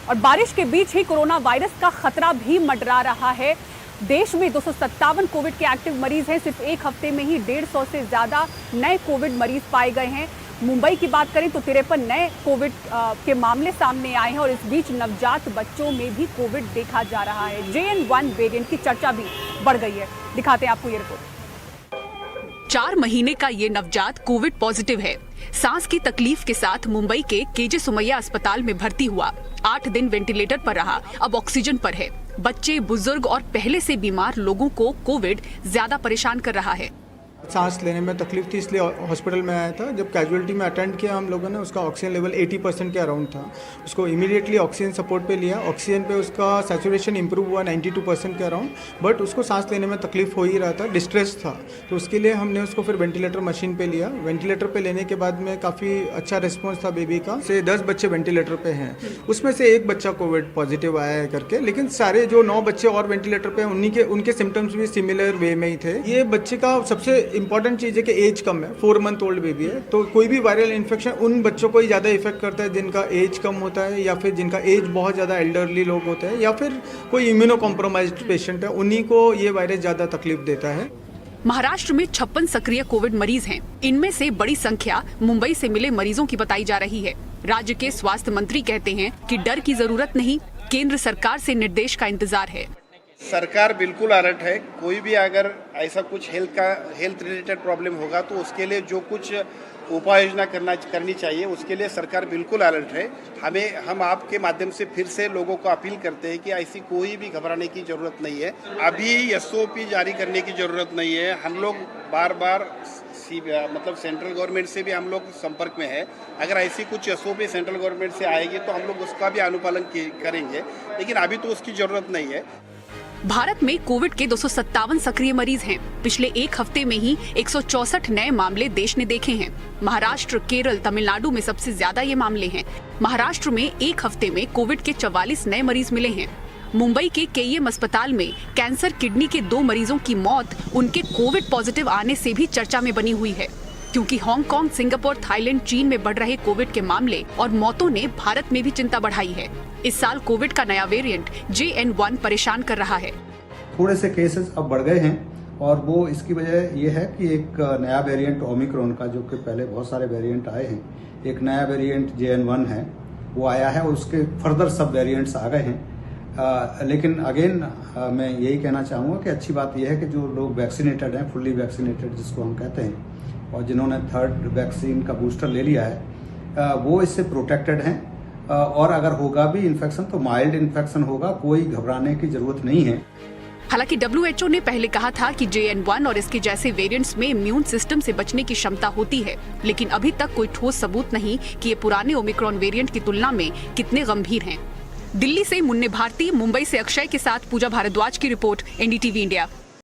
और बारिश के बीच ही कोरोना वायरस का खतरा भी मंडरा रहा है। देश में 257 कोविड के एक्टिव मरीज हैं। सिर्फ एक हफ्ते में ही 150 से ज्यादा नए कोविड मरीज पाए गए हैं। मुंबई की बात करें तो 53 नए कोविड के मामले सामने आए हैं और इस बीच नवजात बच्चों में भी कोविड देखा जा रहा है। JN1 वेरिएंट की चर्चा भी बढ़ गई है। दिखाते हैं आपको ये रिपोर्ट। 4 महीने का ये नवजात कोविड पॉजिटिव है। सांस की तकलीफ के साथ मुंबई के KJ सुमैया अस्पताल में भर्ती हुआ। 8 दिन वेंटिलेटर पर रहा, अब ऑक्सीजन पर है। बच्चे, बुजुर्ग और पहले से बीमार लोगों को कोविड ज्यादा परेशान कर रहा है। सांस लेने में तकलीफ थी, इसलिए हॉस्पिटल में आया था। जब कैजुअलिटी में अटेंड किया हम लोगों ने, उसका ऑक्सीजन लेवल 80% के अराउंड था। उसको इमीडिएटली ऑक्सीजन सपोर्ट पे लिया। ऑक्सीजन पे उसका सैचुरेशन इंप्रूव हुआ 92% के अराउंड, बट उसको सांस लेने में तकलीफ हो ही रहा था, डिस्ट्रेस था। तो उसके लिए हमने उसको फिर वेंटिलेटर मशीन पे लिया। वेंटिलेटर पे लेने के बाद में काफ़ी अच्छा रिस्पॉन्स था बेबी का। से 10 बच्चे वेंटिलेटर पे हैं, उसमें से एक बच्चा कोविड पॉजिटिव आया है करके, लेकिन सारे जो 9 बच्चे और वेंटिलेटर पे हैं उनके सिम्टम्स भी सिमिलर वे में ही थे। ये बच्चे का सबसे इंपॉर्टेंट चीज़ है कि एज कम है, 4 मंथ ओल्ड बेबी है। तो कोई भी वायरल इन्फेक्शन उन बच्चों को ही ज़्यादा इफेक्ट करता है जिनका एज कम होता है, या फिर जिनका एज बहुत ज़्यादा एल्डरली लोग होते हैं, या फिर कोई इम्यूनो कॉम्प्रोमाइज्ड पेशेंट है, उन्हीं को ये वायरस ज़्यादा तकलीफ देता है। महाराष्ट्र में 56 सक्रिय कोविड मरीज हैं। इनमें से बड़ी संख्या मुंबई से मिले मरीजों की बताई जा रही है। राज्य के स्वास्थ्य मंत्री कहते हैं कि डर की जरूरत नहीं, केंद्र सरकार से निर्देश का इंतजार है। सरकार बिल्कुल अलर्ट है। कोई भी अगर ऐसा कुछ हेल्थ रिलेटेड प्रॉब्लम होगा तो उसके लिए जो कुछ उपाय योजना करनी चाहिए, उसके लिए सरकार बिल्कुल अलर्ट है। हम आपके माध्यम से फिर से लोगों को अपील करते हैं कि ऐसी कोई भी घबराने की जरूरत नहीं है। अभी SOP जारी करने की जरूरत नहीं है। हम लोग बार मतलब सेंट्रल गवर्नमेंट से भी हम लोग संपर्क में है। अगर ऐसी कुछ SOP सेंट्रल गवर्नमेंट से आएगी तो हम लोग उसका भी अनुपालन करेंगे, लेकिन अभी तो उसकी जरूरत नहीं है। भारत में कोविड के 257 सक्रिय मरीज हैं। पिछले एक हफ्ते में ही 164 नए मामले देश ने देखे हैं। महाराष्ट्र, केरल, तमिलनाडु में सबसे ज्यादा ये मामले हैं। महाराष्ट्र में एक हफ्ते में कोविड के 44 नए मरीज मिले हैं। मुंबई के KEM अस्पताल में कैंसर किडनी के 2 मरीजों की मौत उनके कोविड पॉजिटिव आने से भी चर्चा में बनी हुई है, क्योंकि हांगकांग, सिंगापुर, थाईलैंड, चीन में बढ़ रहे कोविड के मामले और मौतों ने भारत में भी चिंता बढ़ाई है। इस साल कोविड का नया वेरिएंट JN1 परेशान कर रहा है। थोड़े से केसेस अब बढ़ गए हैं और वो इसकी वजह ये है कि एक नया वेरिएंट ओमिक्रॉन का, जो कि पहले बहुत सारे वेरिएंट आए हैं, एक नया वेरिएंट JN1 है, वो आया है और उसके फर्दर सब वेरिएंट्स आ गए हैं। लेकिन अगेन मैं यही कहना चाहूँगा कि अच्छी बात यह है कि जो लोग वैक्सीनेटेड हैं, फुल्ली वैक्सीनेटेड जिसको हम कहते हैं, और जिन्होंने 3rd वैक्सीन का बूस्टर ले लिया है, वो इससे प्रोटेक्टेड हैं। और अगर होगा भी इन्फेक्शन तो माइल्ड इन्फेक्शन होगा, कोई घबराने की जरूरत नहीं है। हालांकि WHO ने पहले कहा था कि JN1 और इसके जैसे वेरिएंट्स में इम्यून सिस्टम से बचने की क्षमता होती है, लेकिन अभी तक कोई ठोस सबूत नहीं कि ये पुराने ओमिक्रॉन वेरिएंट की तुलना में कितने गंभीर हैं। दिल्ली से मुन्ने भारती, मुंबई से अक्षय के साथ पूजा भारद्वाज की रिपोर्ट, NDTV इंडिया।